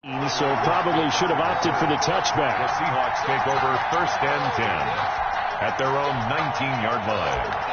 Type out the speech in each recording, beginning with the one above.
So probably should have opted for the touchback. The Seahawks take over 1st and 10 at their own 19-yard line.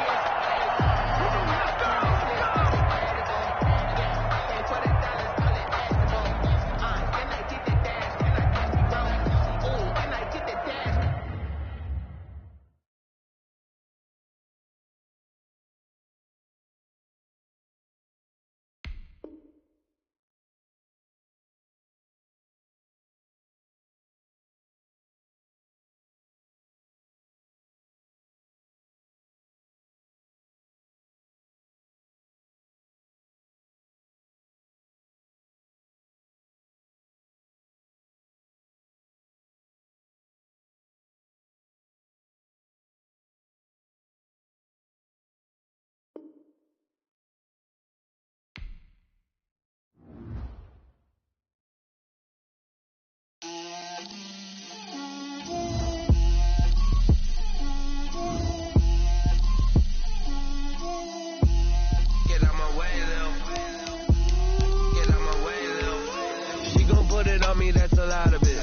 That's a lot of it.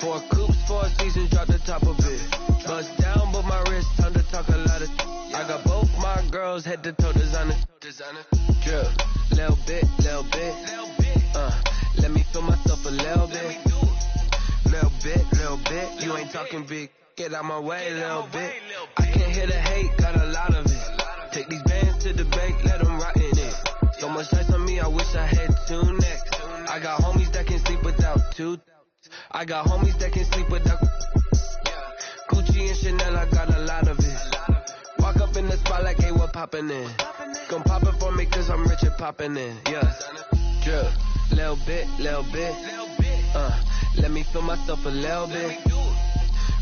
4 coops, 4 seasons, drop the top of it. Bust down, but my wrist, time to talk a lot of. I got both my girls head to toe designer. Drip, little bit. Let me feel myself a little bit. Little bit. You ain't talking big. Get out my way, little bit. I can't hear the hate, got a lot of it. Take these bands to the bank, let them rot in it. So much ice on me, I wish I had 2 necks. I got homies that can sleep without 2. I got homies that can sleep without Gucci and Chanel, I got a lot of it. Walk up in the spot like, hey, what poppin' in? Gon' pop it for me cause I'm rich and poppin' in. Yeah, drip, little bit. Let me feel myself a little bit.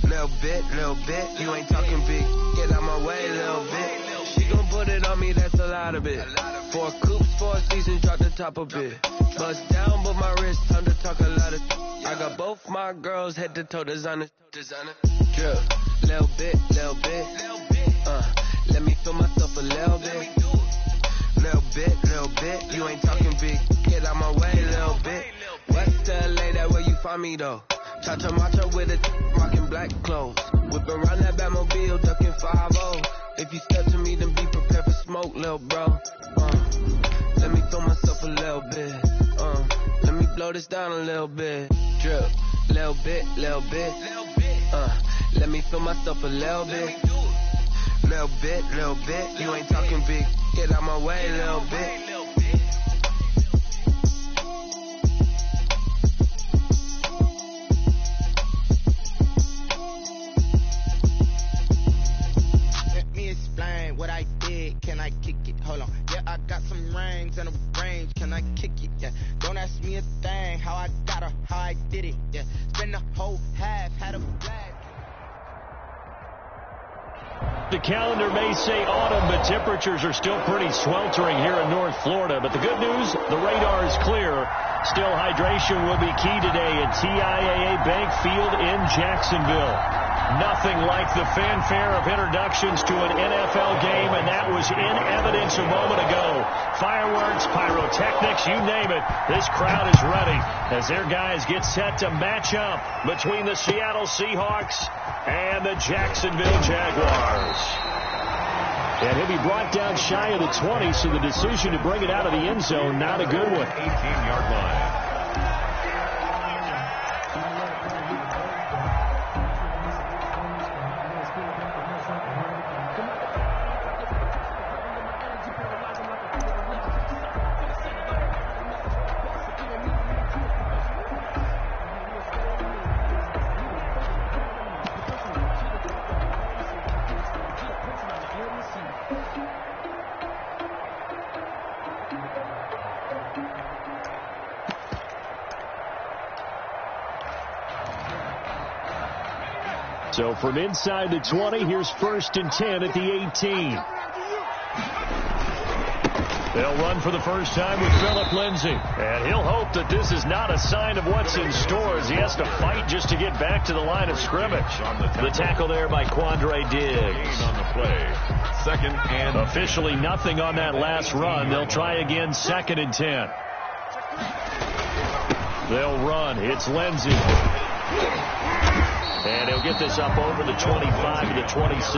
Little bit. You ain't talking big. Get out my way, little bit. She gon' put it on me, that's a lot of it. 4 coops, 4 seasons, drop the top of it. Bust down, but my wrist, time to talk a lot of. I got both my girls head to toe designer. Drip, little bit. Let me feel myself a little bit. Little bit. You ain't talking big. Get out my way, little bit. West LA, that where you find me though. Cha-cha macha with a rockin' black clothes. Whip around that Batmobile, ducking 5-0. If you step to me, then be prepared for smoke, little bro. Let me throw myself a little bit. Let me blow this down a little bit. Drip, little bit. Let me feel myself a little bit. Little bit. You ain't talking big. Get out my way, little bit. What I did, can I kick it? Hold on, yeah, I got some rings and a range, can I kick it? Yeah, don't ask me a thing, how I got her, how I did it. Yeah, spend the whole half, had a flag. The calendar may say autumn, but temperatures are still pretty sweltering here in North Florida. But the good news, the radar is clear. Still, hydration will be key today at TIAA Bank Field in Jacksonville. Nothing like the fanfare of introductions to an NFL game, and that was in evidence a moment ago. Fireworks, pyrotechnics, you name it. This crowd is ready as their guys get set to match up between the Seattle Seahawks and the Jacksonville Jaguars. And he'll be brought down shy of the 20, so the decision to bring it out of the end zone, not a good one. 18-yard line. So from inside the 20, here's 1st and 10 at the 18. They'll run for the first time with Phillip Lindsay. And he'll hope that this is not a sign of what's in store as he has to fight just to get back to the line of scrimmage. The tackle there by Quandre Diggs. On the play. 2nd and officially nothing on that last run. They'll try again 2nd and 10. They'll run. It's Lindsey. And he'll get this up over the 25 to the 26.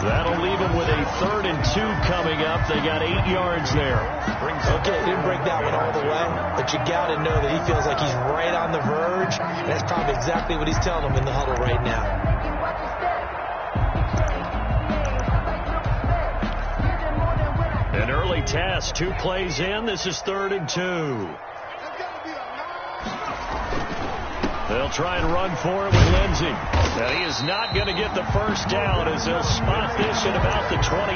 That'll leave him with a 3rd and 2 coming up. They got 8 yards there. Okay, didn't break that one all the way, but you got to know that he feels like he's right on the verge, and that's probably exactly what he's telling them in the huddle right now. An early test, 2 plays in. This is 3rd and 2. They'll try and run for it with Lindsey. And he is not going to get the first down as they'll spot this at about the 28.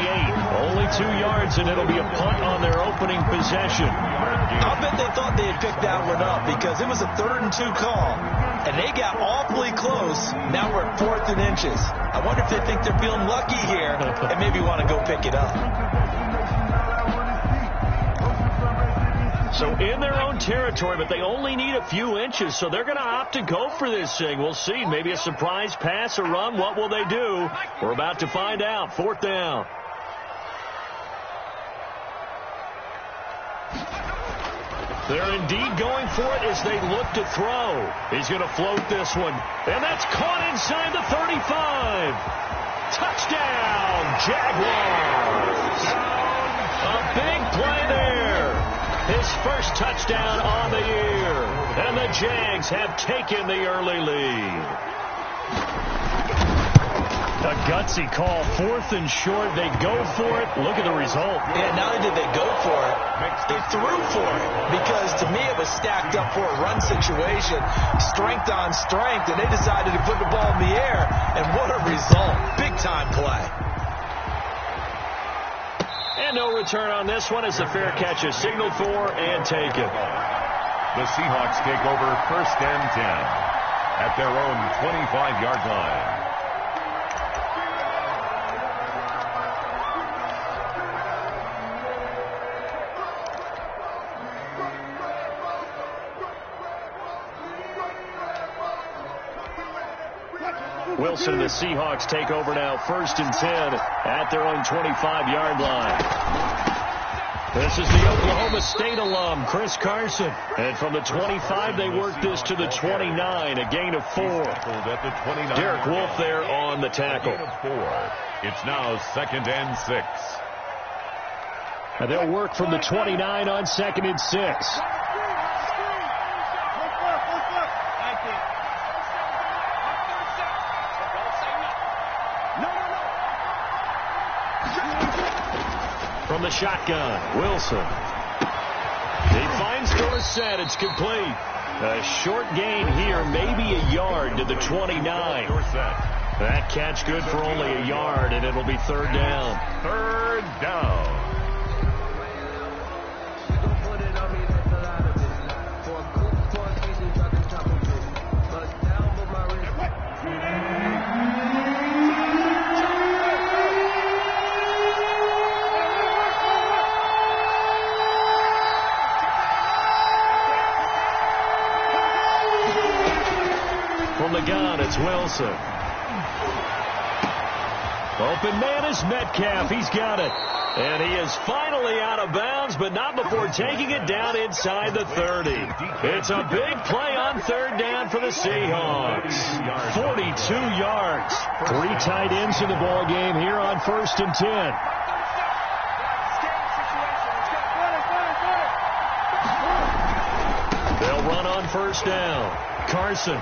Only 2 yards, and it'll be a punt on their opening possession. I'll bet they thought they had picked that one up because it was a 3rd and 2 call. And they got awfully close. Now we're at 4th and inches. I wonder if they think they're feeling lucky here and maybe want to go pick it up. So in their own territory, but they only need a few inches, so they're going to opt to go for this thing. We'll see. Maybe a surprise pass or run. What will they do? We're about to find out. 4th down. They're indeed going for it as they look to throw. He's going to float this one. And that's caught inside the 35. Touchdown, Jaguars. A big play there. His first touchdown on the year. And the Jags have taken the early lead. A gutsy call, 4th and short. They go for it. Look at the result. Yeah, not only did they go for it, they threw for it. Because to me it was stacked up for a run situation. Strength on strength. And they decided to put the ball in the air. And what a result. Big time play. And no return on this one as the fair catch is signaled for and taken. The Seahawks take over 1st and 10 at their own 25-yard line. Wilson and the Seahawks take over now 1st and 10 at their own 25-yard line. This is the Oklahoma State alum, Chris Carson. And from the 25, they work this to the 29, a gain of 4. Derek Wolfe there on the tackle. It's now 2nd and 6. And they'll work from the 29 on 2nd and 6. From the shotgun, Wilson. He finds Dorsett. It's complete. A short gain here, maybe a yard to the 29. That catch good for only a yard, and it'll be 3rd down. 3rd down. From the gun, it's Wilson. Open man is Metcalf. He's got it. And he is finally out of bounds, but not before taking it down inside the 30. It's a big play on 3rd down for the Seahawks. 42 yards. 3 tight ends in the ball game here on 1st and 10. They'll run on 1st down. Carson.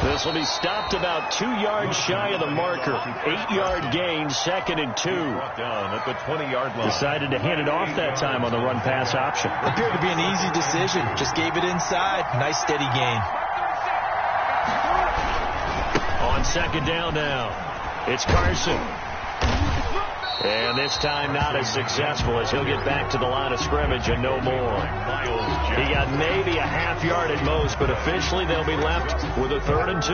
This will be stopped about 2 yards shy of the marker. 8-yard gain, 2nd and 2. Down at the 20-yard line. Decided to hand it off that time on the run-pass option. Appeared to be an easy decision. Just gave it inside. Nice steady gain. On 2nd down now, it's Carson. And this time not as successful as he'll get back to the line of scrimmage and no more. He got maybe a half yard at most, but officially they'll be left with a 3rd and 2.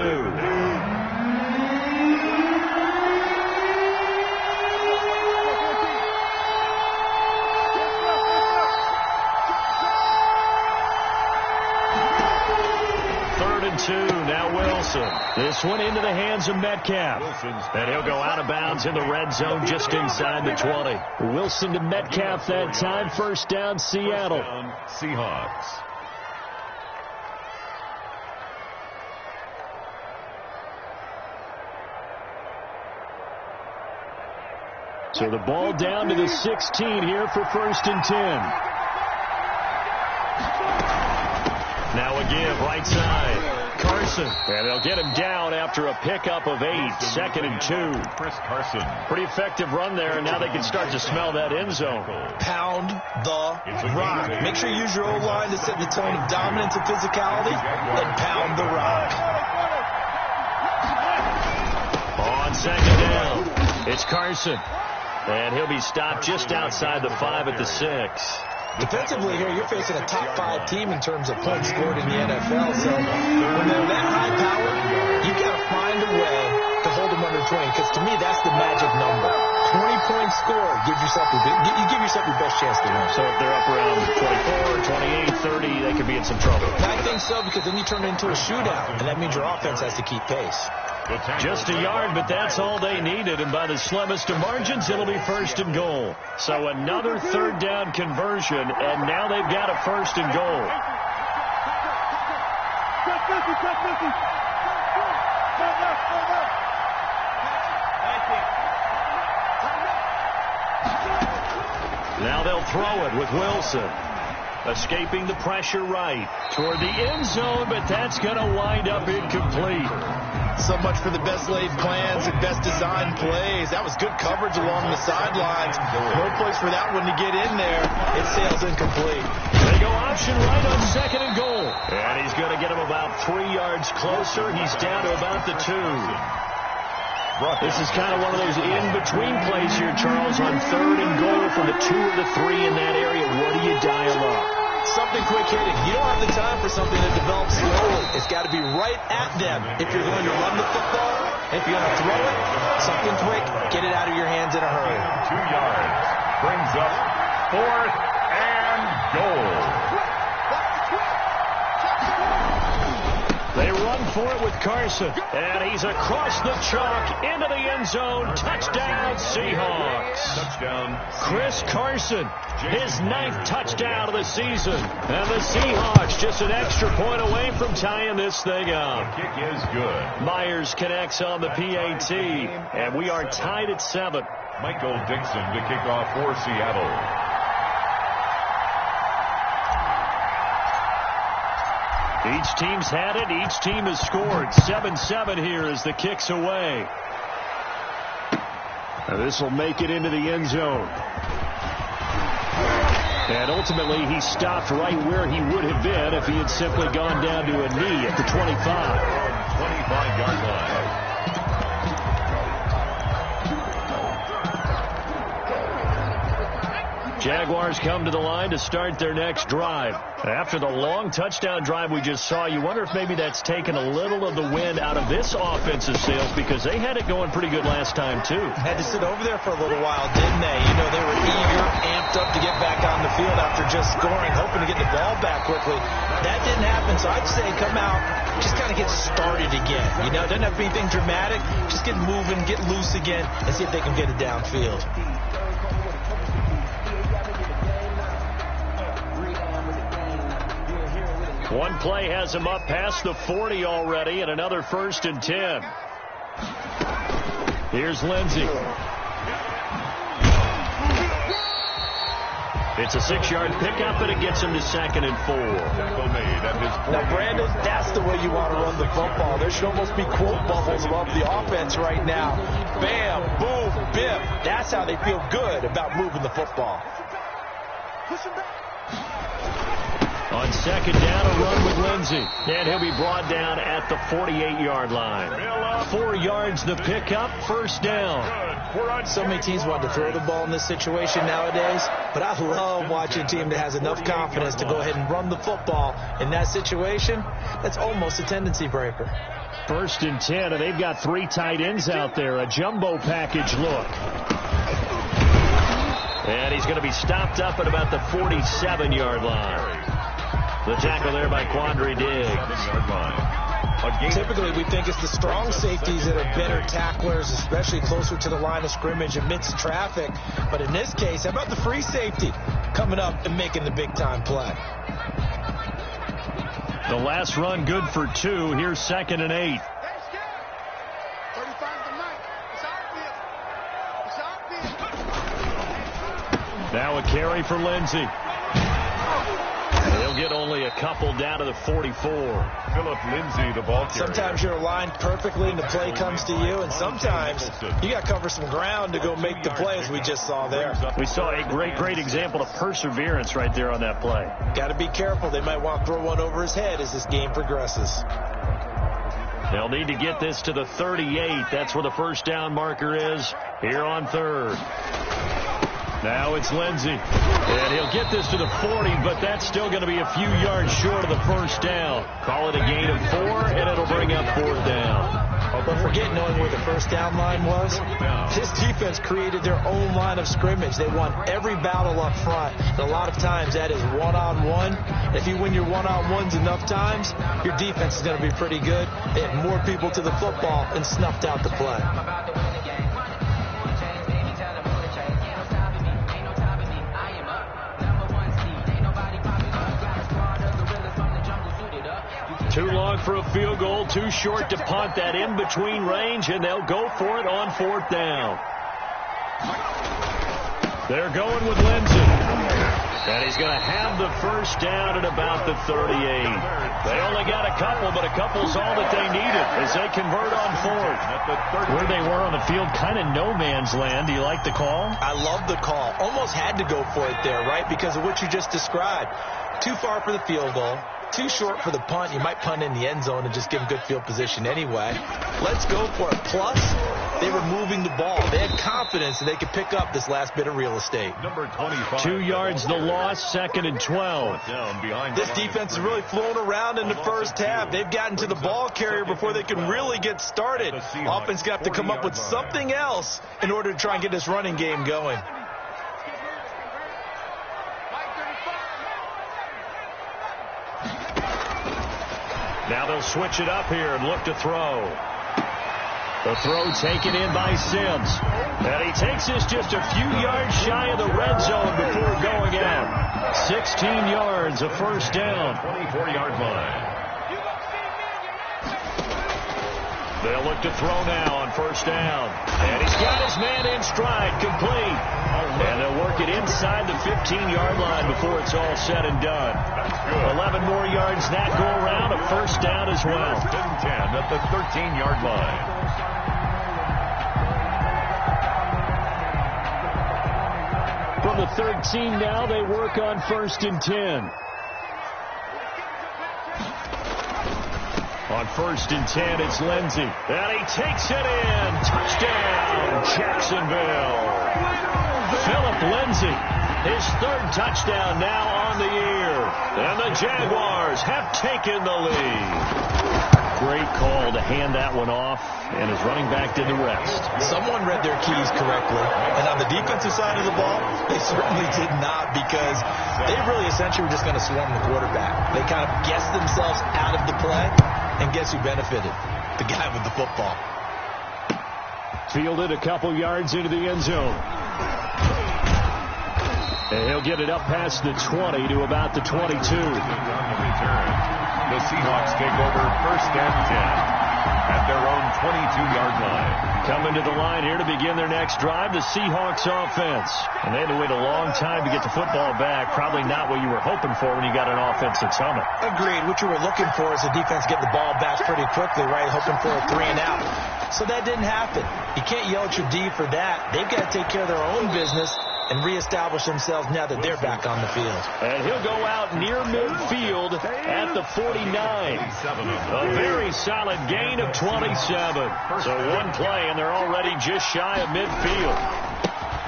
Now Wilson. This one into the hands of Metcalf. And he'll go out of bounds in the red zone just inside the 20. Wilson to Metcalf that time. 1st down, Seattle. Seahawks. So the ball down to the 16 here for 1st and 10. Now a give right side. Carson. And they'll get him down after a pickup of 8. 2nd and 2. Chris Carson. Pretty effective run there, and now they can start to smell that end zone. Pound the rock. Make sure you use your O-line to set the tone of dominance and physicality, and pound the rock. On 2nd down, it's Carson. And he'll be stopped just outside the 5 at the 6. Defensively here, you're facing a top 5 team in terms of points scored in the NFL. So when they're that high power, you've got to find a way to hold them under 20. Because to me, that's the magic number. 20 points scored, you give yourself your best chance to win. So if they're up around 24, 28, 30, they could be in some trouble. I think so, because then you turn it into a shootout, and that means your offense has to keep pace. Just a yard, but that's all they needed, and by the slimmest of margins, it'll be 1st and goal. So another 3rd down conversion, and now they've got a 1st and goal. Now they'll throw it with Wilson. Escaping the pressure right toward the end zone, but that's going to wind up incomplete. So much for the best laid plans and best designed plays. That was good coverage along the sidelines. No place for that one to get in there. It sails incomplete. They go option right on 2nd and goal. And he's going to get him about 3 yards closer. He's down to about the 2. This is kind of one of those in-between plays here, Charles, on 3rd and goal from the 2 or the 3 in that area. What do you dial up? Something quick hitting. You don't have the time for something that develops slowly. It's got to be right at them if you're going to run the football. If you're going to throw it, something quick, get it out of your hands in a hurry. 2 yards. Brings up 4th and goal. They run for it with Carson, and he's across the chalk into the end zone. Touchdown, Seahawks. Touchdown. Chris Carson, his 9th touchdown of the season. And the Seahawks just an extra point away from tying this thing up. The kick is good. Myers connects on the PAT, and we are tied at 7. Michael Dixon to kick off for Seattle. Each team's had it. Each team has scored. 7-7 here as the kick's away. This will make it into the end zone. And ultimately, he stopped right where he would have been if he had simply gone down to a knee at the 25. 25-yard line. Jaguars come to the line to start their next drive. After the long touchdown drive we just saw, you wonder if maybe that's taken a little of the wind out of this offensive sails, because they had it going pretty good last time, too. Had to sit over there for a little while, didn't they? You know, they were eager, amped up to get back on the field after just scoring, hoping to get the ball back quickly. That didn't happen, so I'd say come out, just kind of get started again. You know, it doesn't have to be anything dramatic. Just get moving, get loose again, and see if they can get it downfield. One play has him up past the 40 already, and another 1st and 10. Here's Lindsey. It's a 6-yard pickup, and it gets him to 2nd and 4. Now, Brandon, that's the way you want to run the football. There should almost be quote bubbles above the offense right now. Bam, boom, bim. That's how they feel good about moving the football. Push him back. On 2nd down, a run with Lindsey. And he'll be brought down at the 48-yard line. 4 yards the pickup, 1st down. So many teams want to throw the ball in this situation nowadays, but I love watching a team that has enough confidence to go ahead and run the football in that situation. That's almost a tendency breaker. 1st and 10, and they've got 3 tight ends out there. A jumbo package look. And he's going to be stopped up at about the 47-yard line. The tackle there by Quandre Diggs. Typically, we think it's the strong safeties that are better tacklers, especially closer to the line of scrimmage amidst traffic. But in this case, how about the free safety coming up and making the big-time play? The last run good for 2. Here's 2nd and 8. Now a carry for Lindsey. He'll get only a couple down to the 44. Philip Lindsay, the ball carrier. Sometimes you're aligned perfectly and the play comes to you, and sometimes you got to cover some ground to go make the play, as we just saw there. We saw a great example of perseverance right there on that play. Got to be careful. They might want to throw one over his head as this game progresses. They'll need to get this to the 38. That's where the first down marker is here on third. Now it's Lindsey. And he'll get this to the 40, but that's still going to be a few yards short of the first down. Call it a gain of 4, and it'll bring up fourth down. But forget knowing where the first down line was. This defense created their own line of scrimmage. They won every battle up front. And a lot of times that is one-on-one. If you win your one-on-ones enough times, your defense is going to be pretty good. They had more people to the football and snuffed out the play. Too long for a field goal, too short to punt that in-between range, and they'll go for it on fourth down. They're going with Lindsey. And he's going to have the first down at about the 38. They only got a couple, but a couple's all that they needed as they convert on fourth. Where they were on the field, kind of no man's land. Do you like the call? I love the call. Almost had to go for it there, right, because of what you just described. Too far for the field goal. Too short for the punt. You might punt in the end zone and just give them good field position anyway. Let's go for it. Plus, they were moving the ball. They had confidence that they could pick up this last bit of real estate. Number 25. 2 yards the loss, 2nd and 12. Down behind This defense has really flown around in the first half. They've gotten to the ball carrier before they can really get started. Offense got to come up with something else in order to try and get this running game going. Now they'll switch it up here and look to throw. The throw taken in by Sims. And he takes this just a few yards shy of the red zone before going out. 16 yards, a first down. 24-yard line. They'll look to throw now on first down. And he's got his man in stride, complete. And they'll work it inside the 15-yard line before it's all said and done. 11 more yards that go around, a first down as well. 10 at the 13-yard line. From the 13 now, they work on 1st and 10. On 1st and 10, it's Lindsey. And he takes it in. Touchdown, Jacksonville. Philip Lindsey, his 3rd touchdown now on the year. And the Jaguars have taken the lead. Great call to hand that one off, and his running back did the rest. Someone read their keys correctly, and on the defensive side of the ball, they certainly did not, because they really essentially were just going to swarm the quarterback. They kind of guessed themselves out of the play, and guess who benefited? The guy with the football. Fielded a couple yards into the end zone. And he'll get it up past the 20 to about the 22. The Seahawks take over 1st and 10 at their own 22-yard line. Coming to the line here to begin their next drive, the Seahawks offense. And they had to wait a long time to get the football back. Probably not what you were hoping for when you got an offense that's humming. Agreed. What you were looking for is the defense getting the ball back pretty quickly, right? Hoping for a 3 and out. So that didn't happen. You can't yell at your D for that. They've got to take care of their own business and reestablish themselves now that they're back on the field. And he'll go out near midfield at the 49. A very solid gain of 27. So one play, and they're already just shy of midfield.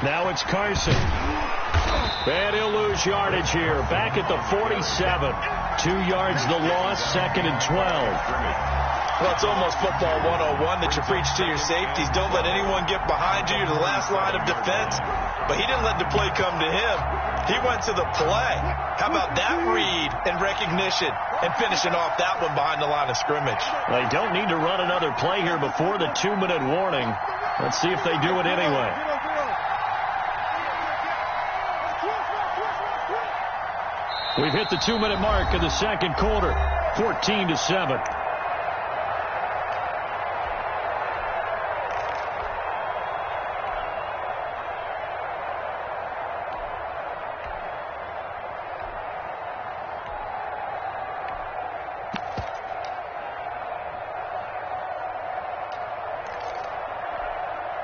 Now it's Carson. And he'll lose yardage here. Back at the 47. 2 yards the loss, 2nd and 12. Well, it's almost football 101 that you preach to your safeties. Don't let anyone get behind you. You're the last line of defense. But he didn't let the play come to him. He went to the play. How about that read and recognition and finishing off that one behind the line of scrimmage? They don't need to run another play here before the 2-minute warning. Let's see if they do it anyway. We've hit the 2-minute mark of the second quarter. 14-7.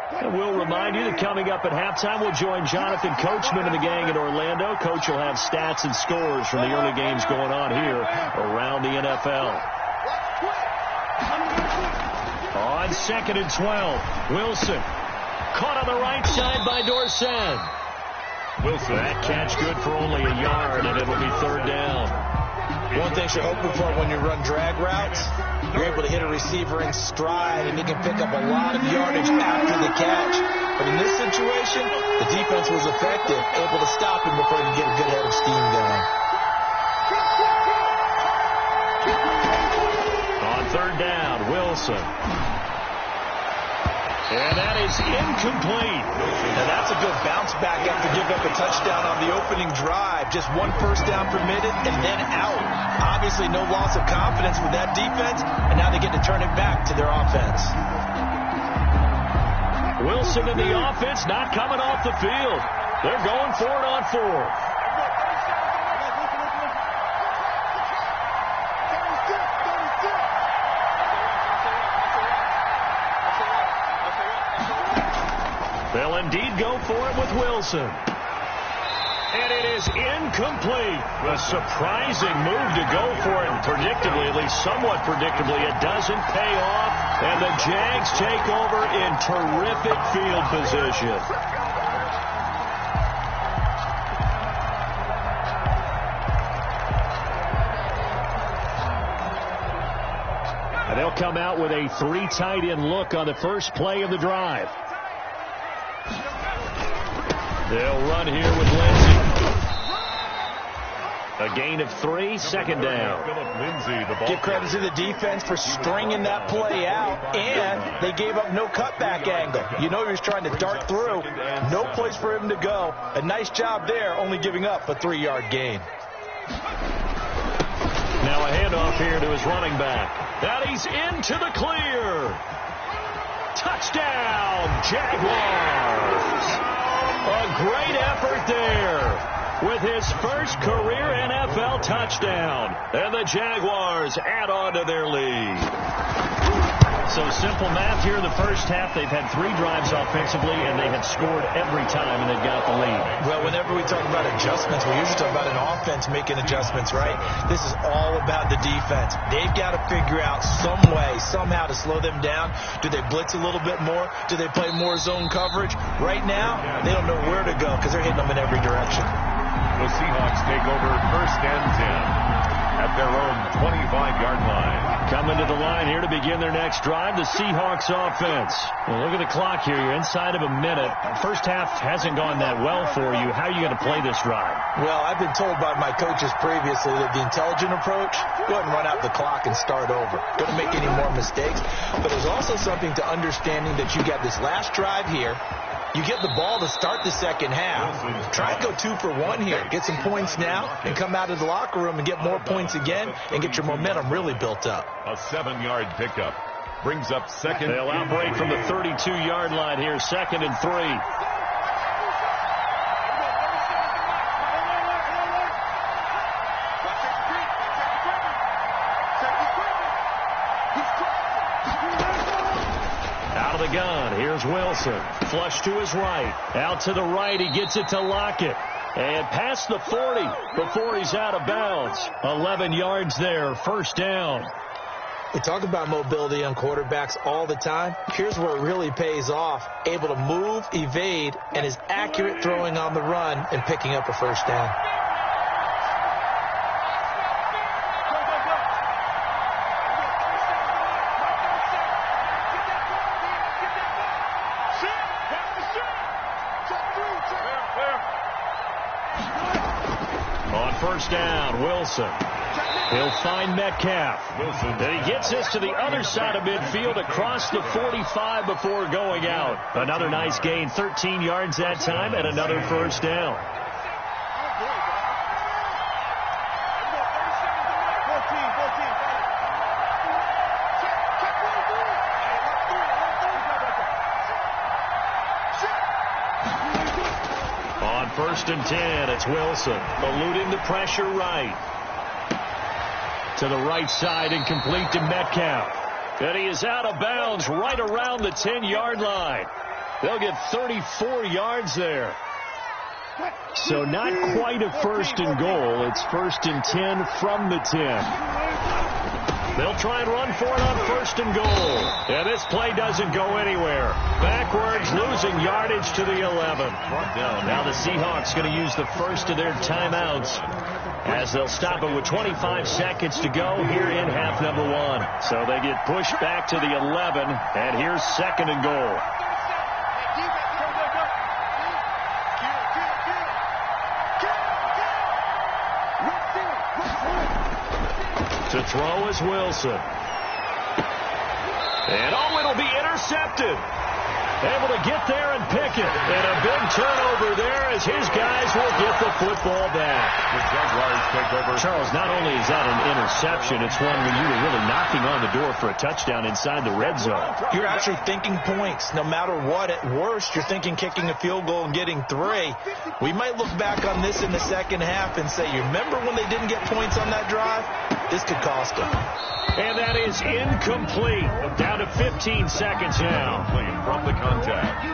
And we'll remind you that coming up at halftime, we'll join Jonathan Coachman and the gang in Orlando. Coach will have stats and scores from the early games going on here around the NFL. On 2nd and 12, Wilson. Caught on the right side by Dorsett. Wilson, that catch good for only a yard, and it'll be 3rd down. One thing you're hoping for when you run drag routes, you're able to hit a receiver in stride, and he can pick up a lot of yardage after the catch. But in this situation, the defense was effective, able to stop him before he could get a good head of steam going. On 3rd down, Wilson. And that is incomplete. Now that's a good bounce back after giving up a touchdown on the opening drive. Just 1 first down permitted and then out. Obviously no loss of confidence with that defense, and now they get to turn it back to their offense. Wilson and the offense not coming off the field. They're going for it on 4th. They'll indeed go for it with Wilson. And it is incomplete. A surprising move to go for it. And predictably, at least somewhat predictably, it doesn't pay off. And the Jags take over in terrific field position. And they'll come out with a 3 tight end look on the first play of the drive. They'll run here with Lindsey. A gain of 3, 2nd down. Give credit to the defense for stringing that play out, and they gave up no cutback angle. You know he was trying to dart through. No place for him to go. A nice job there, only giving up a 3-yard gain. Now a handoff here to his running back. That he's into the clear. Touchdown, Jaguars. A great effort there with his first career NFL touchdown. And the Jaguars add on to their lead. So simple math here in the first half. They've had 3 drives offensively, and they have scored every time, and they've got the lead. Well, whenever we talk about adjustments, we usually talk about an offense making adjustments, right? This is all about the defense. They've got to figure out some way, somehow to slow them down. Do they blitz a little bit more? Do they play more zone coverage? Right now, they don't know where to go because they're hitting them in every direction. The Seahawks take over 1st and 10 at their own 25-yard line. Coming to the line here to begin their next drive, the Seahawks offense. Well, look at the clock here. You're inside of a minute. First half hasn't gone that well for you. How are you going to play this drive? Well, I've been told by my coaches previously that the intelligent approach, go ahead and run out the clock and start over. Don't make any more mistakes. But there's also something to understanding that you got this last drive here. You get the ball to start the second half. Try and go 2 for 1 here. Get some points now and come out of the locker room and get more points again and get your momentum really built up. A 7-yard pickup brings up 2nd. They'll outbreak from the 32-yard line here, 2nd and 3. The gun. Here's Wilson. Flush to his right. Out to the right. He gets it to Lockett. And past the 40 before he's out of bounds. 11 yards there. 1st down. We talk about mobility on quarterbacks all the time. Here's where it really pays off. Able to move, evade, and is accurate throwing on the run and picking up a 1st down. On 1st down, Wilson. He'll find Metcalf. And he gets this to the other side of midfield across the 45 before going out. Another nice gain, 13 yards that time, and another 1st down. On 1st and 10, it's Wilson, eluding the pressure right. To the right side and complete to Metcalf. And he is out of bounds right around the 10-yard line. They'll get 34 yards there. So not quite a first and goal. It's 1st and 10 from the 10. They'll try and run for it on 1st and goal. And this play doesn't go anywhere. Backwards, losing yardage to the 11. Now the Seahawks going to use the first of their timeouts as they'll stop it with 25 seconds to go here in half number 1. So they get pushed back to the 11, and here's 2nd and goal. To throw is Wilson. And it'll be intercepted. Able to get there and pick it. And a big turnover there as his guys will get the football back. The Jaguars take over. Charles, not only is that an interception, it's one when you were really knocking on the door for a touchdown inside the red zone. You're actually thinking points. No matter what, at worst, you're thinking kicking a field goal and getting 3. We might look back on this in the second half and say, you remember when they didn't get points on that drive? This could cost them. And that is incomplete. Down to 15 seconds now. From the contact.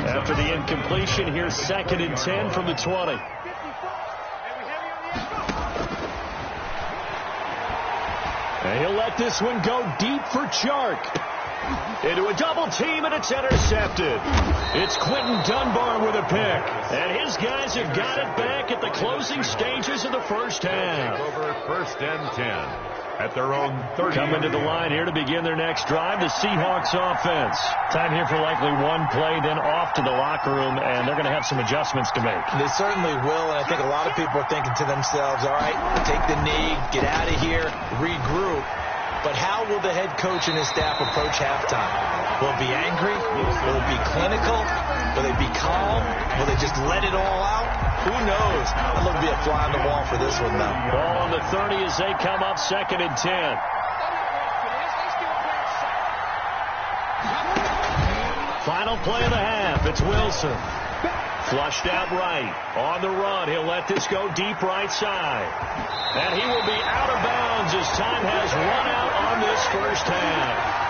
After the incompletion, here's 2nd and 10 from the 20. And he'll let this one go deep for Chark. Into a double team, and it's intercepted. It's Quentin Dunbar with a pick. And his guys have got it back at the closing stages of the first half. Over 1st and 10 at their own 30. Coming to the line here to begin their next drive, the Seahawks offense. Time here for likely one play, then off to the locker room, and they're going to have some adjustments to make. They certainly will, and I think a lot of people are thinking to themselves, all right, take the knee, get out of here, regroup. But how will the head coach and his staff approach halftime? Will it be angry? Will it be clinical? Will they be calm? Will they just let it all out? Who knows? I'd love to be a fly on the wall for this one, though. Ball on the 30 as they come up 2nd and 10. Final play of the half. It's Wilson. Flushed out right. On the run. He'll let this go deep right side. And he will be out of bounds as time has run out on this first half.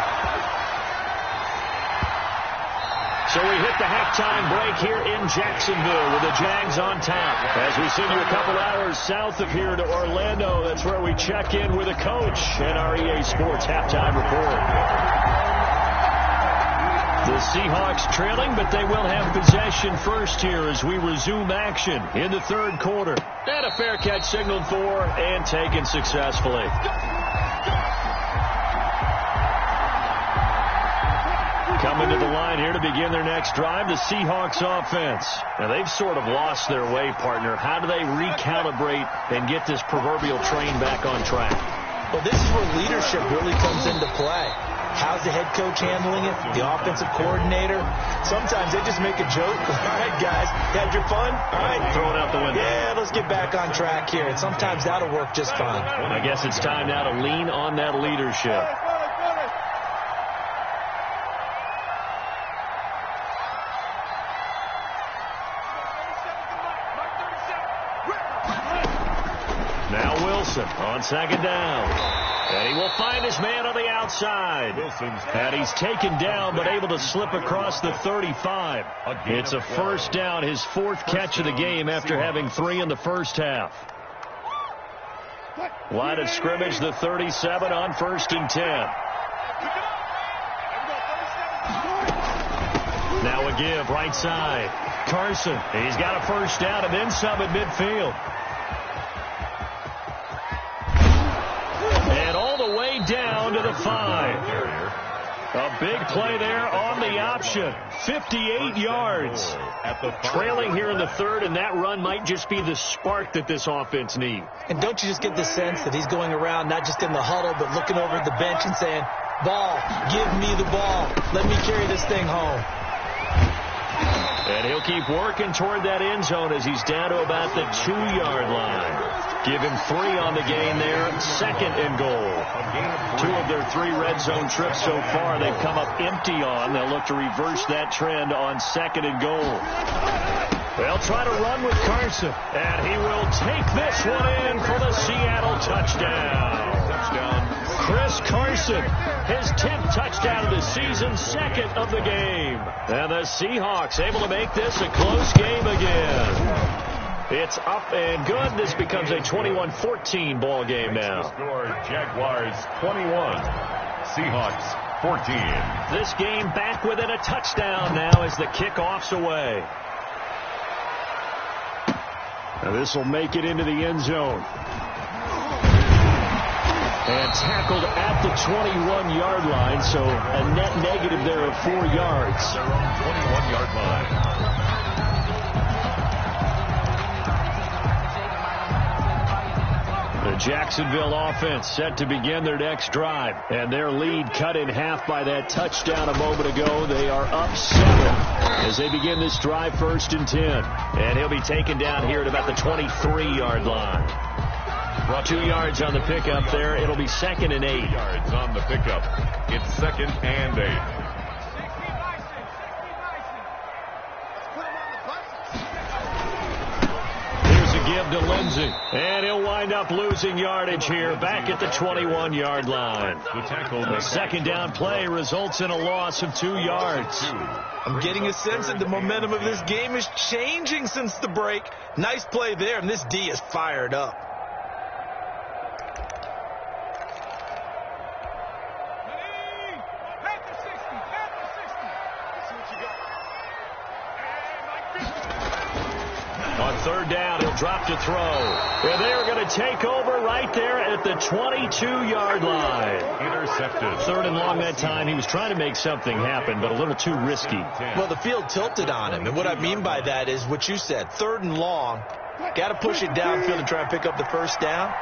So we hit the halftime break here in Jacksonville with the Jags on top. As we send you a couple hours south of here to Orlando, that's where we check in with a coach and our EA Sports halftime report. The Seahawks trailing, but they will have possession first here as we resume action in the 3rd quarter. And a fair catch signaled for and taken successfully. Coming to the line here to begin their next drive, the Seahawks offense. Now, they've sort of lost their way, partner. How do they recalibrate and get this proverbial train back on track? Well, this is where leadership really comes into play. How's the head coach handling it? The offensive coordinator? Sometimes they just make a joke. All right, guys, you had your fun? All right. Throw it out the window. Yeah, let's get back on track here. And sometimes that'll work just fine. I guess it's time now to lean on that leadership. Now Wilson on 2nd down. And he will find his man on the outside. And he's taken down but able to slip across the 35. It's a first down, his 4th catch of the game after having 3 in the first half. Line of scrimmage, the 37 on 1st and 10. Now a give, right side. Carson, he's got a first down and then some at midfield. And all the way down to the 5. A big play there on the option. 58 yards. Trailing here in the 3rd, and that run might just be the spark that this offense needs. And don't you just get the sense that he's going around not just in the huddle but looking over at the bench and saying, ball, give me the ball. Let me carry this thing home. And he'll keep working toward that end zone as he's down to about the 2-yard line. Give him 3 on the gain there. 2nd and goal. 2 of their 3 red zone trips so far they've come up empty on. They'll look to reverse that trend on 2nd and goal. They'll try to run with Carson. And he will take this one in for the Seattle touchdown. Chris Carson, his 10th touchdown of the season, 2nd of the game. And the Seahawks able to make this a close game again. It's up and good. This becomes a 21-14 ball game now. Score Jaguars 21, Seahawks 14. This game back within a touchdown now as the kickoff's away. Now this will make it into the end zone. And tackled at the 21-yard line, so a net negative there of 4 yards. Their own 21-yard line. The Jacksonville offense set to begin their next drive. And their lead cut in half by that touchdown a moment ago. They are up 7 as they begin this drive, 1st and 10. And he'll be taken down here at about the 23-yard line. 2 yards on the pickup there. It'll be 2nd and 8. 2 yards on the pickup. It's 2nd and 8. Give to Lindsey, and he'll wind up losing yardage here back at the 21-yard line. The 2nd down play results in a loss of 2 yards. I'm getting a sense that the momentum of this game is changing since the break. Nice play there, and this D is fired up. On 3rd down, he'll drop to throw. And they're going to take over right there at the 22-yard line. Intercepted. 3rd and long that time. He was trying to make something happen, but a little too risky. Well, the field tilted on him, and what I mean by that is what you said. 3rd and long. Got to push it downfield and try and pick up the 1st down.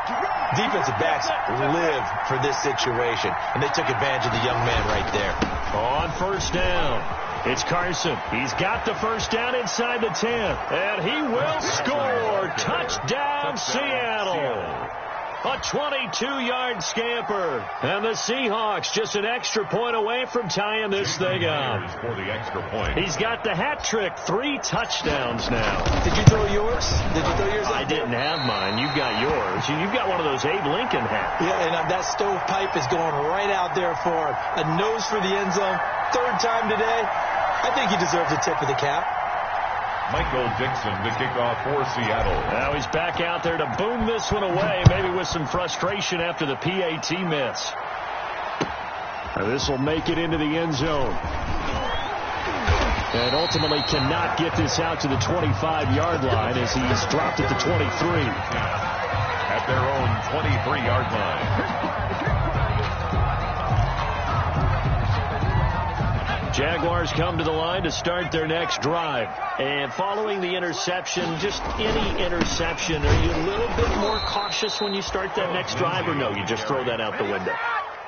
Defensive backs live for this situation, and they took advantage of the young man right there. On 1st down. It's Carson. He's got the 1st down inside the 10. And he will score. Touchdown, Seattle. A 22-yard scamper. And the Seahawks just an extra point away from tying this thing up. For the extra point. He's got the hat trick. 3 touchdowns now. Did you throw yours? Did you throw yours? I didn't have mine. You've got yours. You've got one of those Abe Lincoln hats. Yeah, and that stovepipe is going right out there for him. A nose for the end zone. 3rd time today. I think he deserves a tip of the cap. Michael Dixon to kick off for Seattle. Now he's back out there to boom this one away, maybe with some frustration after the PAT miss. Now this will make it into the end zone. And ultimately cannot get this out to the 25-yard line as he's dropped at the 23. At their own 23-yard line. Jaguars come to the line to start their next drive. And following the interception, just any interception, are you a little bit more cautious when you start that next drive, or no, you just throw that out the window?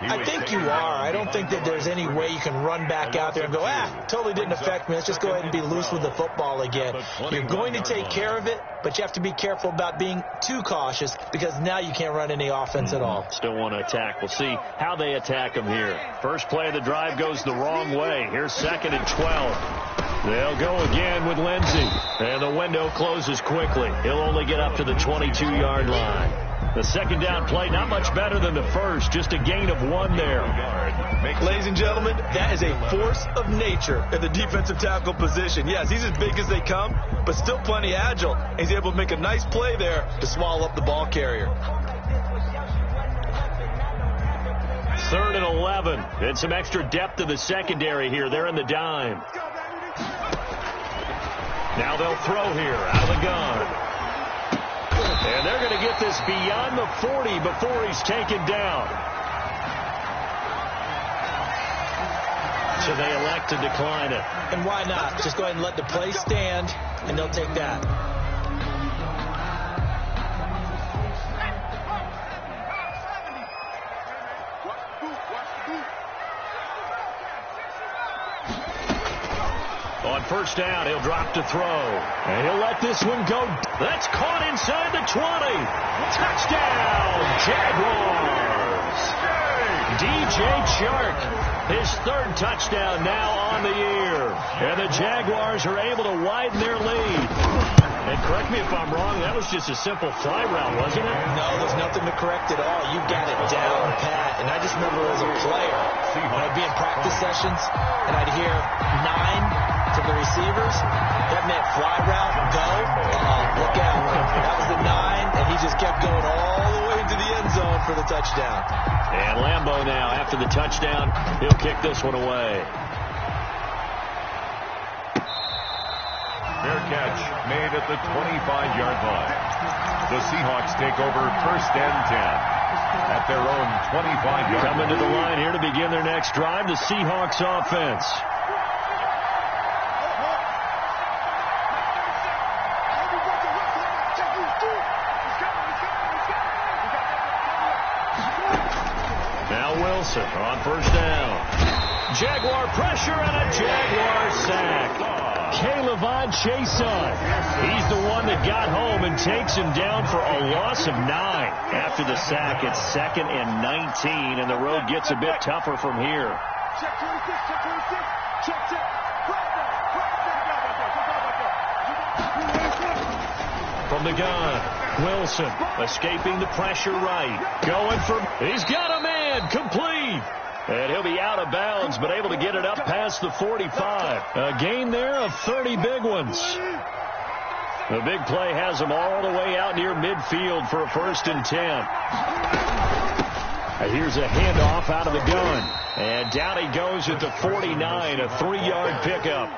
I think you are. I don't think that there's any way you can run back out there and go, totally didn't affect me. Let's just go ahead and be loose with the football again. You're going to take care of it, but you have to be careful about being too cautious because now you can't run any offense at all. Still want to attack. We'll see how they attack them here. First play of the drive goes the wrong way. Here's 2nd and 12. They'll go again with Lindsey. And the window closes quickly. He'll only get up to the 22-yard line. The 2nd down play, not much better than the first, just a gain of 1 there. Ladies and gentlemen, that is a force of nature in the defensive tackle position. Yes, he's as big as they come, but still plenty agile. He's able to make a nice play there to swallow up the ball carrier. 3rd and 11. And some extra depth to the secondary here. They're in the dime. Now they'll throw here out of the gun. And they're going to get this beyond the 40 before he's taken down. So they elect to decline it. And why not? Just go ahead and let the play stand, and they'll take that. On 1st down, he'll drop to throw. And he'll let this one go. That's caught inside the 20. Touchdown, Jaguars. DJ Chark, his 3rd touchdown now on the year. And the Jaguars are able to widen their lead. And correct me if I'm wrong, that was just a simple fly route, wasn't it? No, there's nothing to correct at all. You got it down pat. And I just remember as a player, when I'd be in practice sessions and I'd hear 9 to the receivers, that meant fly route, go, look out. That was the 9, and he just kept going all the way to the end zone for the touchdown. And Lambeau now, after the touchdown, he'll kick this one away. Fair catch made at the 25-yard line. The Seahawks take over 1st and 10 at their own 25-yard line. Coming to the line here to begin their next drive, the Seahawks offense. Now Wilson on 1st down. Jaguar pressure and a Jaguar sack. K'Lavon Chason, he's the one that got home and takes him down for a loss of 9. After the sack, it's 2nd and 19, and the road gets a bit tougher from here. From the gun, Wilson escaping the pressure right. Going for, he's got a man, complete. And he'll be out of bounds, but able to get it up past the 45. A gain there of 30 big ones. The big play has him all the way out near midfield for a 1st and 10. Here's a handoff out of the gun. And down he goes at the 49, a 3-yard pickup.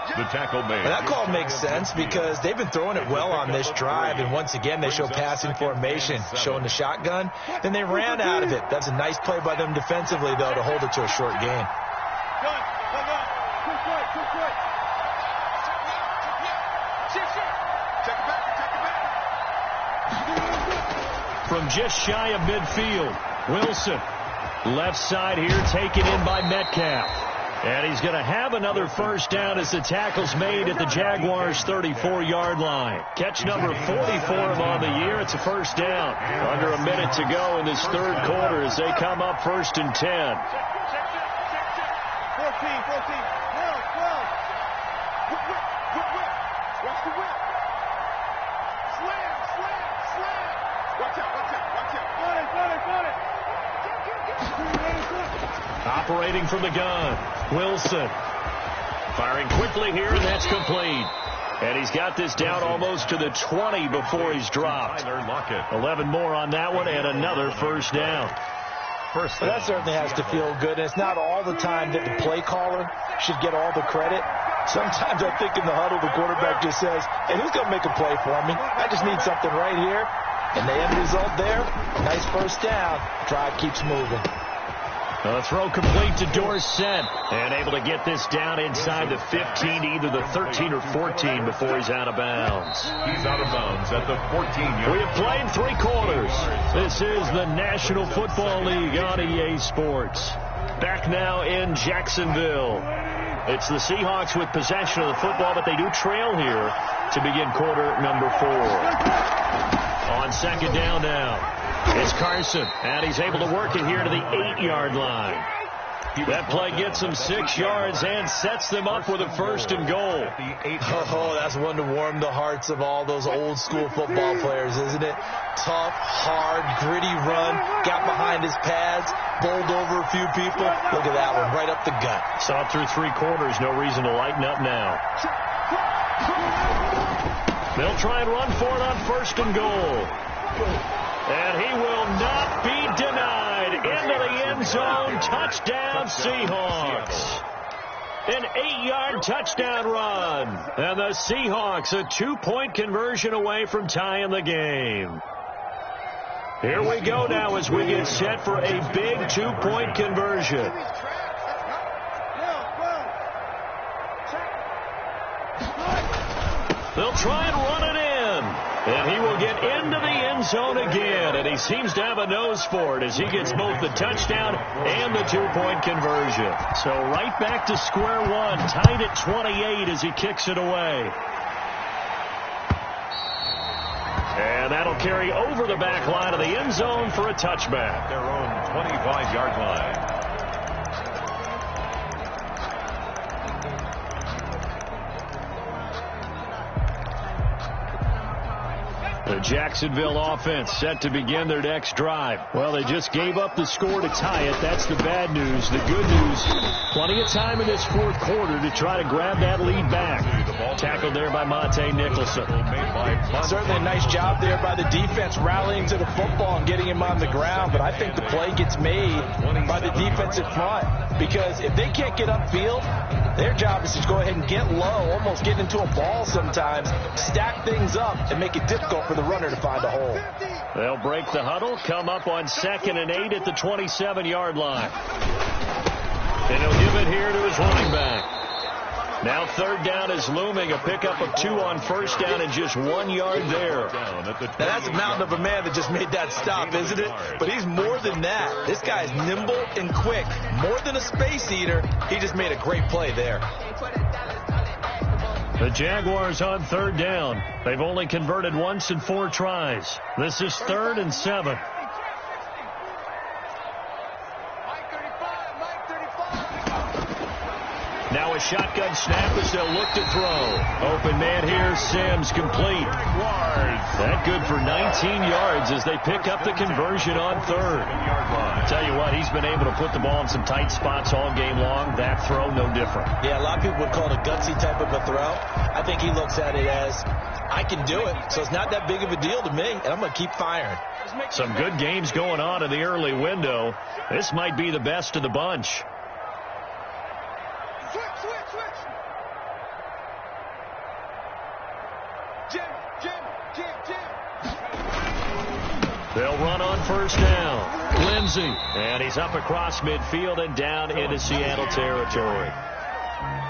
The tackle made. And that call makes sense because they've been throwing it well on this drive, and once again they show passing formation, showing the shotgun. Then they ran out of it. That's a nice play by them defensively, though, to hold it to a short gain. From just shy of midfield, Wilson, left side here, taken in by Metcalf. And he's going to have another 1st down as the tackle's made at the Jaguars' 34-yard line. Catch number 44 on the year. It's a 1st down. Under a minute to go in this 3rd quarter as they come up 1st and 10. 14. Watch the whip. Slam. Watch out. Got it. Operating from the gun, Wilson. Firing quickly here, and that's complete. And he's got this down almost to the 20 before he's dropped. 11 more on that one, and another 1st down. Well, that certainly has to feel good. And it's not all the time that the play caller should get all the credit. Sometimes I think in the huddle, the quarterback just says, hey, who's going to make a play for me? I just need something right here. And the end result there, nice 1st down. Drive keeps moving. The throw complete to Dorsett, and able to get this down inside the 15, either the 13 or 14 before he's out of bounds. He's out of bounds at the 14-yard. We have played 3 quarters. This is the National Football League on EA Sports. Back now in Jacksonville. It's the Seahawks with possession of the football, but they do trail here to begin quarter number 4. On 2nd down now. It's Carson, and he's able to work it here to the 8-yard line. That play gets them 6 yards and sets them up with a 1st and goal. Oh, that's one to warm the hearts of all those old school football players, isn't it? Tough, hard, gritty run, got behind his pads, bowled over a few people. Look at that one, right up the gut. Saw through 3 quarters, no reason to lighten up now. They'll try and run for it on 1st and goal. And he will not be denied. Into the end zone. Touchdown, Seahawks. An 8-yard touchdown run. And the Seahawks a 2-point conversion away from tying the game. Here we go now as we get set for a big 2-point conversion. They'll try and run it in. And he will get into the end zone again. And he seems to have a nose for it as he gets both the touchdown and the 2-point conversion. So right back to square one, tied at 28 as he kicks it away. And that'll carry over the back line of the end zone for a touchback. Their own 25-yard line. The Jacksonville offense set to begin their next drive. Well, they just gave up the score to tie it. That's the bad news. The good news, plenty of time in this fourth quarter to try to grab that lead back. Tackled there by Monte Nicholson. Certainly a nice job there by the defense rallying to the football and getting him on the ground. But I think the play gets made by the defensive front. Because if they can't get upfield, their job is to go ahead and get low, almost get into a ball sometimes, stack things up, and make it difficult for the runner to find a hole. They'll break the huddle, come up on 2nd and 8 at the 27-yard line. And he'll give it here to his running back. Now 3rd down is looming, a pickup of 2 on 1st down and just 1 yard there. Now that's a mountain of a man that just made that stop, isn't it? But he's more than that. This guy's nimble and quick. More than a space eater, he just made a great play there. The Jaguars on 3rd down. They've only converted once in 4 tries. This is 3rd and 7. Now a shotgun snap as they'll look to throw. Open man here, Sims complete. That good for 19 yards as they pick up the conversion on 3rd. Tell you what, he's been able to put the ball in some tight spots all game long. That throw, no different. Yeah, a lot of people would call it a gutsy type of a throw. I think he looks at it as, I can do it, so it's not that big of a deal to me, and I'm going to keep firing. Some good games going on in the early window. This might be the best of the bunch. They'll run on 1st down. Lindsey. And he's up across midfield and down into Seattle territory.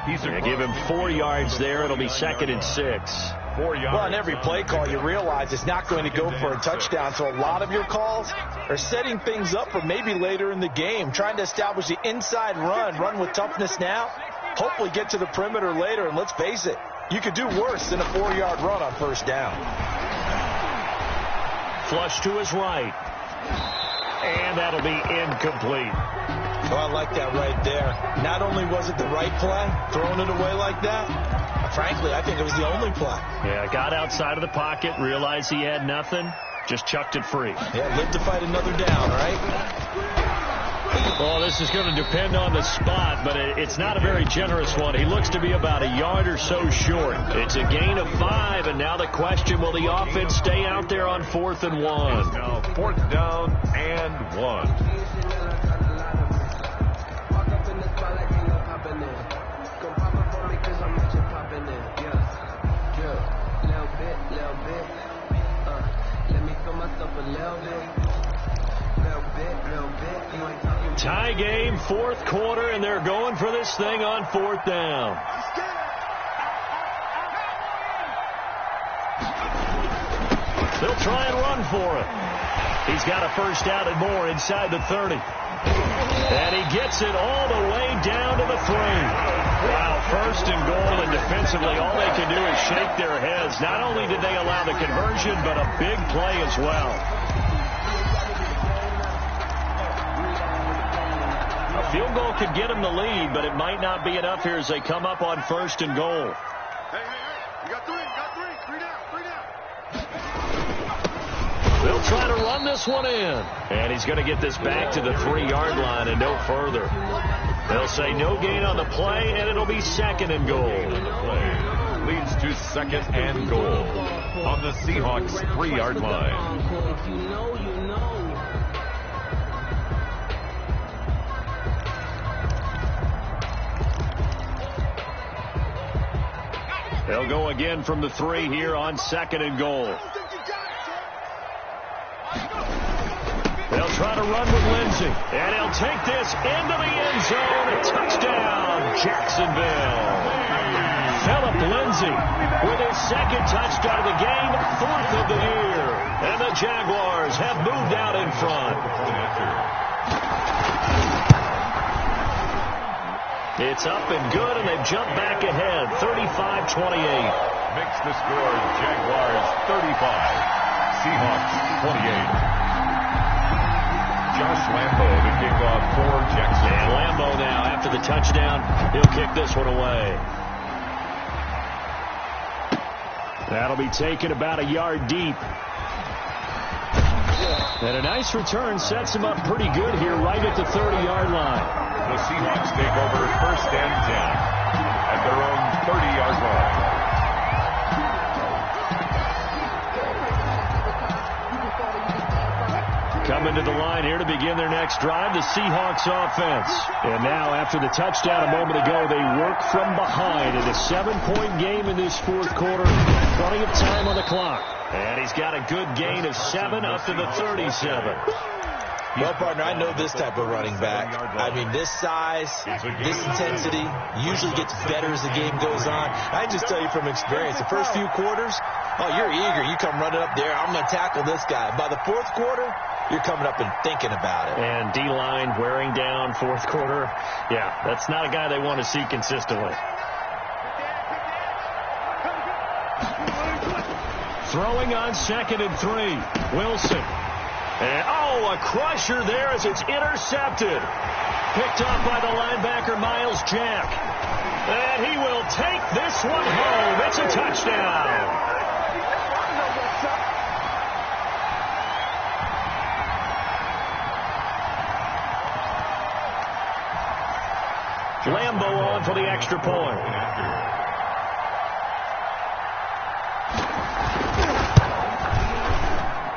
They give him 4 yards there. It'll be 2nd and 6. 4 yards. Well, on every play call, you realize it's not going to go for a touchdown. So a lot of your calls are setting things up for maybe later in the game, trying to establish the inside run with toughness now, hopefully get to the perimeter later. And let's face it, you could do worse than a 4-yard run on 1st down. Flush to his right. And that'll be incomplete. Oh, I like that right there. Not only was it the right play, throwing it away like that, frankly, I think it was the only play. Yeah, got outside of the pocket, realized he had nothing, just chucked it free. Yeah, lived to fight another down, right? Well, this is going to depend on the spot, but it's not a very generous one. He looks to be about a yard or so short. It's a gain of 5, and now the question, will the offense stay out there on 4th and 1? Now 4th down and 1. Tie game, 4th quarter, and they're going for this thing on 4th down. They'll try and run for it. He's got a 1st down and more inside the 30. And he gets it all the way down to the 3. Wow, 1st and goal, and defensively all they can do is shake their heads. Not only did they allow the conversion, but a big play as well. A field goal could get them the lead, but it might not be enough here as they come up on 1st and goal. Hey, you got 3 down. They'll try to run this one in. And he's going to get this back to the 3-yard line and no further. They'll say no gain on the play, and it'll be 2nd and goal. Leads to 2nd and goal on the Seahawks 3-yard line. They'll go again from the 3 here on 2nd and goal. They'll try to run with Lindsey. And he'll take this into the end zone. A touchdown, Jacksonville. Phillip Lindsey with his 2nd touchdown of the game, 4th of the year. And the Jaguars have moved out in front. It's up and good, and they've jumped back ahead, 35-28. Makes the score Jaguars 35, Seahawks 28. Josh Lambo to kick off for Jackson. And Lambo now, after the touchdown, he'll kick this one away. That'll be taken about a yard deep. And a nice return sets him up pretty good here right at the 30-yard line. The Seahawks take over 1st and 10 at their own 30-yard line. Coming to the line here to begin their next drive, the Seahawks offense. And now, after the touchdown a moment ago, they work from behind in a 7-point game in this fourth quarter. Plenty of time on the clock. And he's got a good gain of 7 up to the 37. Well, partner, I know this type of running back. I mean, this size, this intensity usually gets better as the game goes on. I just tell you from experience, the first few quarters, oh, you're eager. You come running up there, I'm going to tackle this guy. By the fourth quarter, you're coming up and thinking about it. And D-line wearing down fourth quarter. Yeah, that's not a guy they want to see consistently. Throwing on 2nd and 3. Wilson. And, a crusher there as it's intercepted. Picked up by the linebacker, Miles Jack. And he will take this one home. It's a touchdown. Lambo on for the extra point.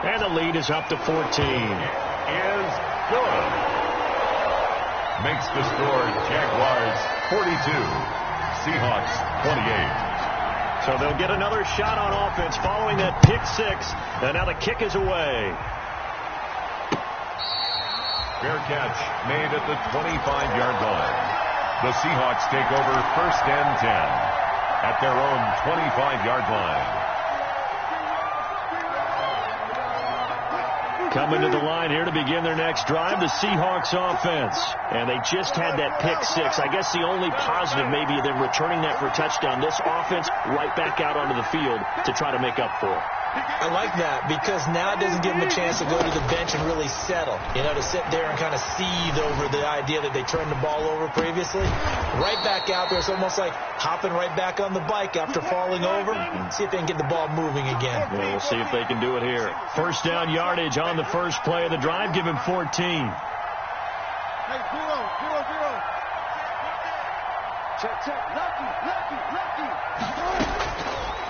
And the lead is up to 14. Is good. Makes the score Jaguars 42, Seahawks 28. So they'll get another shot on offense following that pick 6. And now the kick is away. Fair catch made at the 25-yard line. The Seahawks take over 1st and 10 at their own 25-yard line. Coming to the line here to begin their next drive, the Seahawks offense. And they just had that pick 6. I guess the only positive maybe of them returning that for a touchdown. This offense right back out onto the field to try to make up for it. I like that because now it doesn't give them a chance to go to the bench and really settle. You know, to sit there and kind of seethe over the idea that they turned the ball over previously. Right back out there. It's almost like hopping right back on the bike after falling over. See if they can get the ball moving again. Yeah, we'll see if they can do it here. First down yardage on the first play of the drive. Give him 14. Hey, 0, 0, 0. Check. Lucky.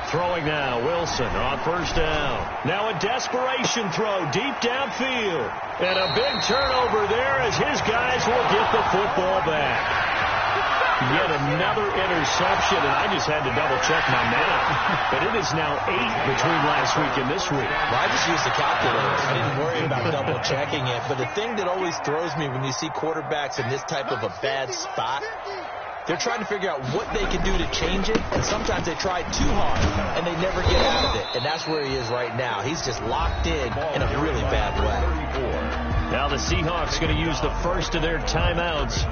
Throwing now, Wilson on first down. Now a desperation throw deep downfield. And a big turnover there as his guys will get the football back. Yet another interception, and I just had to double-check my math. But it is now 8 between last week and this week. Well, I just used the calculator. I didn't worry about double-checking it. But the thing that always throws me when you see quarterbacks in this type of a bad spot, they're trying to figure out what they can do to change it, and sometimes they try too hard, and they never get out of it. And that's where he is right now. He's just locked in a really bad way. Now the Seahawks going to use the first of their timeouts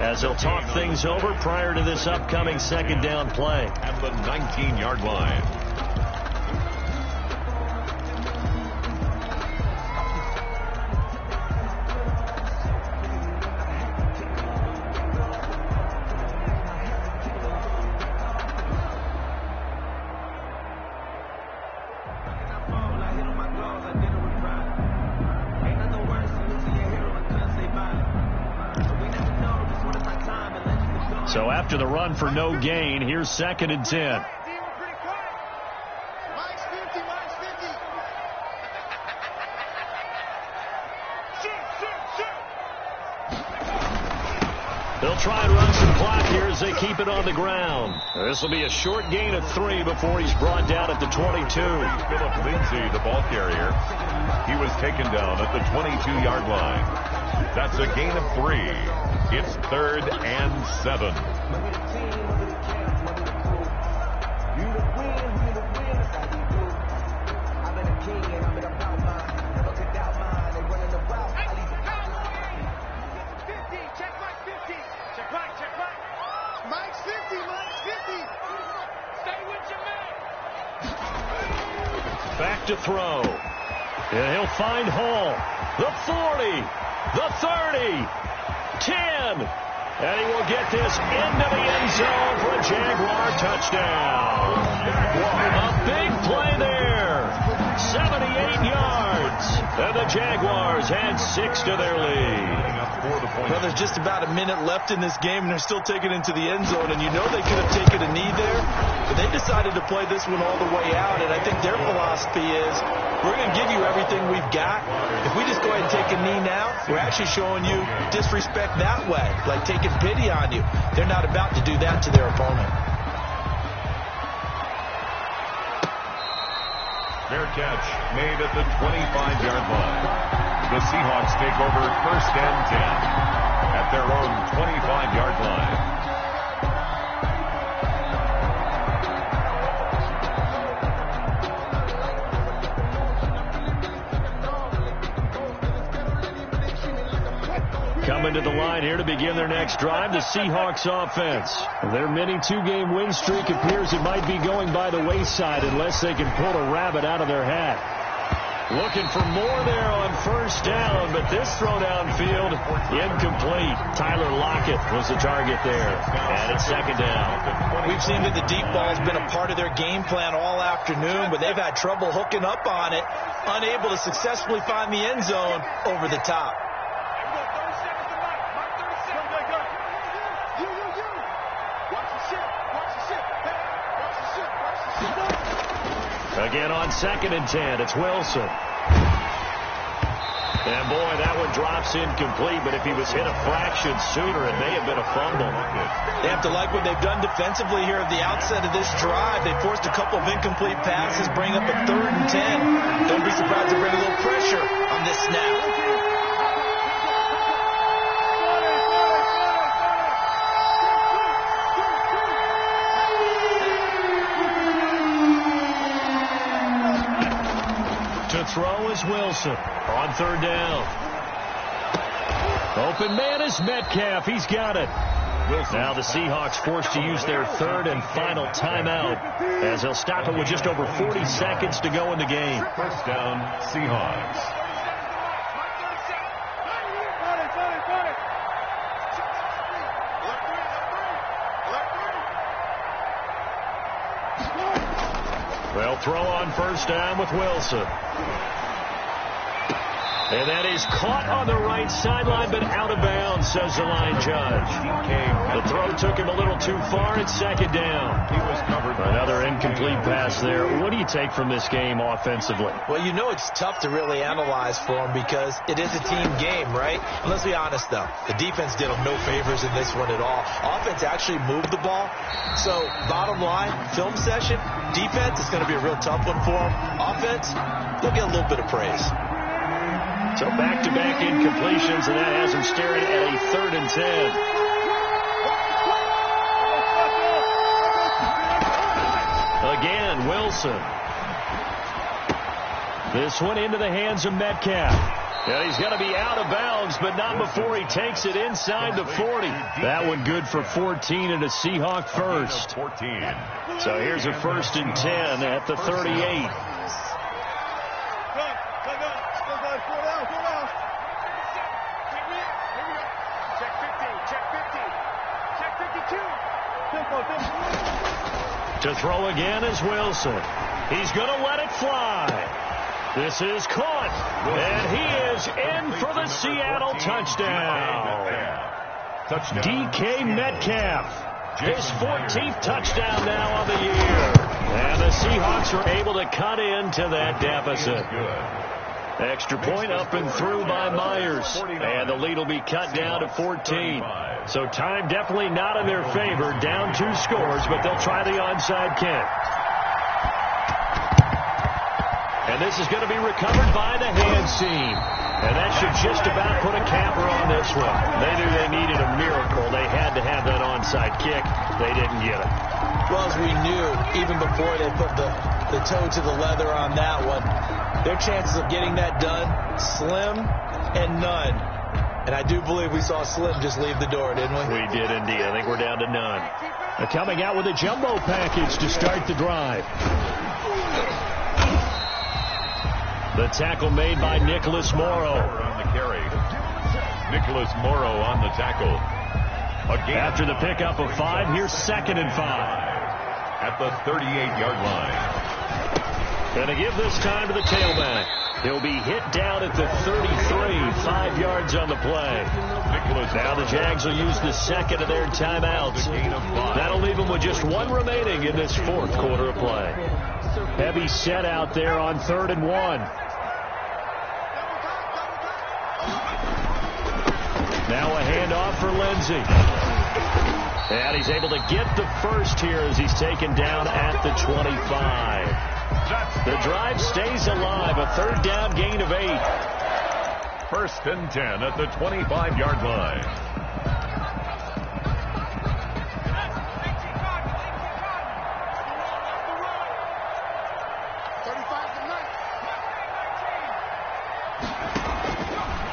as they'll talk things over prior to this upcoming 2nd down play. At the 19-yard line. So after the run for no gain, here's 2nd and 10. They'll try and run some clock here as they keep it on the ground. This will be a short gain of 3 before he's brought down at the 22. Philip Lindsay, the ball carrier. He was taken down at the 22-yard line. That's a gain of 3. It's 3rd and 7. Back to throw. And he'll find Hall. The 40. The 30. 10. And he will get this into the end zone for a Jaguar touchdown. A big And the Jaguars had 6 to their lead. Well, there's just about a minute left in this game, and they're still taking it into the end zone. And you know they could have taken a knee there, but they decided to play this one all the way out. And I think their philosophy is, we're going to give you everything we've got. If we just go ahead and take a knee now, we're actually showing you disrespect that way, like taking pity on you. They're not about to do that to their opponent. Fair catch made at the 25-yard line. The Seahawks take over 1st and 10 at their own 25-yard line. Coming to the line here to begin their next drive, the Seahawks offense. Their mini 2-game win streak appears it might be going by the wayside unless they can pull a rabbit out of their hat. Looking for more there on 1st down, but this throw downfield incomplete. Tyler Lockett was the target there, and it's 2nd down. We've seen that the deep ball has been a part of their game plan all afternoon, but they've had trouble hooking up on it, unable to successfully find the end zone over the top. Again on 2nd and 10, it's Wilson. And boy, that one drops incomplete, but if he was hit a fraction sooner, it may have been a fumble. They have to like what they've done defensively here at the outset of this drive. They forced a couple of incomplete passes, bring up a 3rd and 10. Don't be surprised to bring a little pressure on this snap. Throw is Wilson on 3rd down. Open man is Metcalf. He's got it. Now the Seahawks forced to use their 3rd and final timeout as they'll stop it with just over 40 seconds to go in the game. 1st down, Seahawks. They'll throw on 1st down with Wilson. And that is caught on the right sideline, but out of bounds, says the line judge. The throw took him a little too far. It's 2nd down. He was covered. Another incomplete pass there. What do you take from this game offensively? Well, you know it's tough to really analyze for them because it is a team game, right? And let's be honest, though. The defense did them no favors in this one at all. Offense actually moved the ball. So, bottom line, film session, defense is going to be a real tough one for them. Offense, they'll get a little bit of praise. So back-to-back incompletions, and that has him staring at a 3rd and 10. Again, Wilson. This one into the hands of Metcalf. And he's going to be out of bounds, but not before he takes it inside the 40. That one good for 14 and a Seahawk first. 14. So here's a 1st and 10 at the 38. To throw again is Wilson. He's going to let it fly. This is caught. And he is in for the Seattle touchdown. DK Metcalf. His 14th touchdown now of the year. And the Seahawks are able to cut into that deficit. Extra point up and through by Myers. And the lead will be cut down to 14. So time definitely not in their favor. Down 2 scores, but they'll try the onside kick. And this is going to be recovered by the hands team. And that should just about put a capper on this one. They knew they needed a miracle. They had to have that onside kick. They didn't get it. Well, as we knew, even before they put the toe to the leather on that one, their chances of getting that done, slim and none. And I do believe we saw Slim just leave the door, didn't we? We did indeed. I think we're down to none. They're coming out with a jumbo package to start the drive. The tackle made by Nicholas Morrow. On the carry. Nicholas Morrow on the tackle. Again. After the pickup of 5, here's 2nd and 5. At the 38-yard line. Going to give this time to the tailback. He'll be hit down at the 33, 5 yards on the play. Now the Jags will use the second of their timeouts. That'll leave them with just one remaining in this fourth quarter of play. Heavy set out there on 3rd and 1. Now a handoff for Lindsey. And he's able to get the first here as he's taken down at the 25. The drive stays alive. A 3rd down gain of 8. 1st and 10 at the 25-yard line.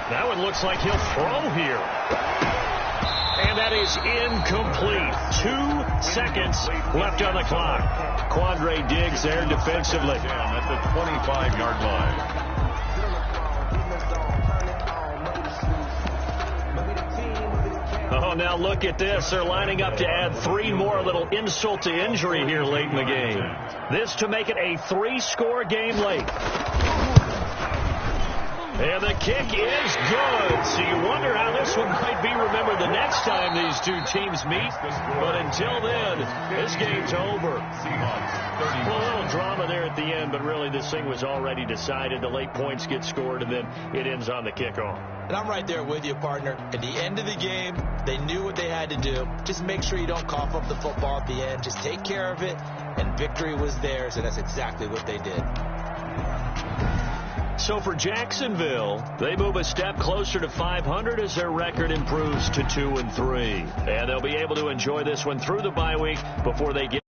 That one looks like he'll throw here. And that is incomplete. 2 seconds left on the clock. Quandre Diggs there defensively. At the 25-yard line. Oh, now look at this. They're lining up to add 3 more. A little insult to injury here late in the game. This to make it a 3-score game late. And the kick is good. So you wonder how this one might be remembered the next time these two teams meet. But until then, this game's over. Well, a little drama there at the end, but really this thing was already decided. The late points get scored, and then it ends on the kickoff. And I'm right there with you, partner. At the end of the game, they knew what they had to do. Just make sure you don't cough up the football at the end. Just take care of it, and victory was theirs, and that's exactly what they did. So for Jacksonville, they move a step closer to 500 as their record improves to 2-3. And they'll be able to enjoy this one through the bye week before they get